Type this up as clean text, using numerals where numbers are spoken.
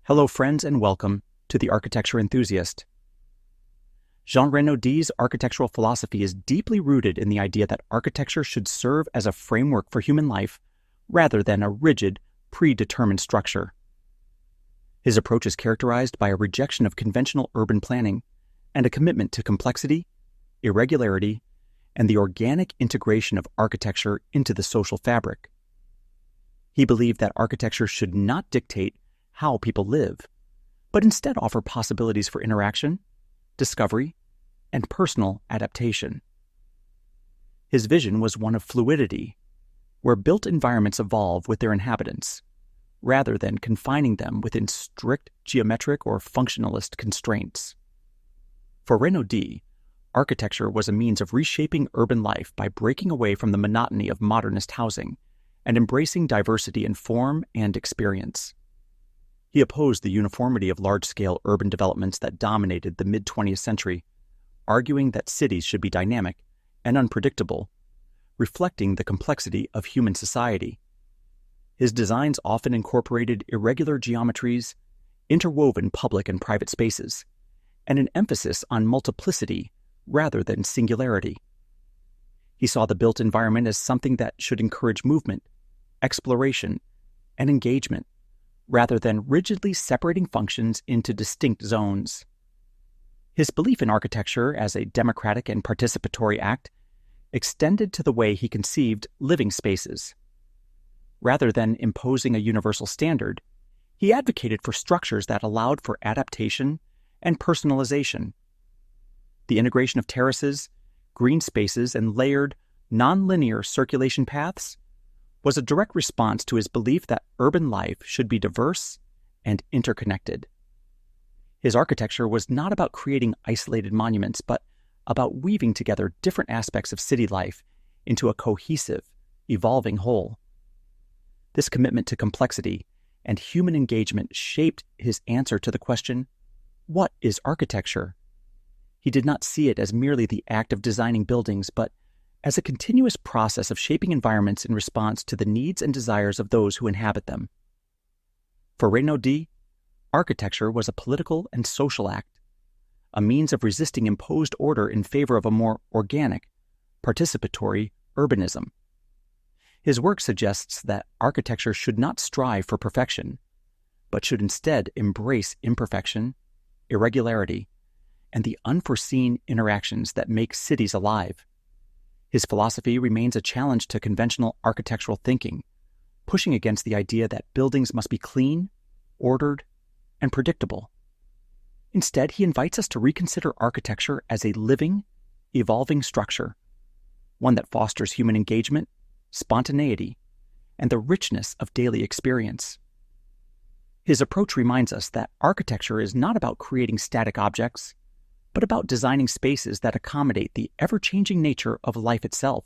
Hello friends and welcome to The Architecture Enthusiast. Jean Renaudie's architectural philosophy is deeply rooted in the idea that architecture should serve as a framework for human life rather than a rigid, predetermined structure. His approach is characterized by a rejection of conventional urban planning and a commitment to complexity, irregularity, and the organic integration of architecture into the social fabric. He believed that architecture should not dictate how people live, but instead offer possibilities for interaction, discovery, and personal adaptation. His vision was one of fluidity, where built environments evolve with their inhabitants, rather than confining them within strict geometric or functionalist constraints. For Renaudie, architecture was a means of reshaping urban life by breaking away from the monotony of modernist housing and embracing diversity in form and experience. He opposed the uniformity of large-scale urban developments that dominated the mid-20th century, arguing that cities should be dynamic and unpredictable, reflecting the complexity of human society. His designs often incorporated irregular geometries, interwoven public and private spaces, and an emphasis on multiplicity rather than singularity. He saw the built environment as something that should encourage movement, exploration, and engagement, rather than rigidly separating functions into distinct zones. His belief in architecture as a democratic and participatory act extended to the way he conceived living spaces. Rather than imposing a universal standard, he advocated for structures that allowed for adaptation and personalization. The integration of terraces, green spaces, and layered, nonlinear circulation paths was a direct response to his belief that urban life should be diverse and interconnected. His architecture was not about creating isolated monuments, but about weaving together different aspects of city life into a cohesive, evolving whole. This commitment to complexity and human engagement shaped his answer to the question, what is architecture? He did not see it as merely the act of designing buildings, but as a continuous process of shaping environments in response to the needs and desires of those who inhabit them. For Renaudie, architecture was a political and social act, a means of resisting imposed order in favor of a more organic, participatory urbanism. His work suggests that architecture should not strive for perfection, but should instead embrace imperfection, irregularity, and the unforeseen interactions that make cities alive. His philosophy remains a challenge to conventional architectural thinking, pushing against the idea that buildings must be clean, ordered, and predictable. Instead, he invites us to reconsider architecture as a living, evolving structure, one that fosters human engagement, spontaneity, and the richness of daily experience. His approach reminds us that architecture is not about creating static objects, but about designing spaces that accommodate the ever-changing nature of life itself.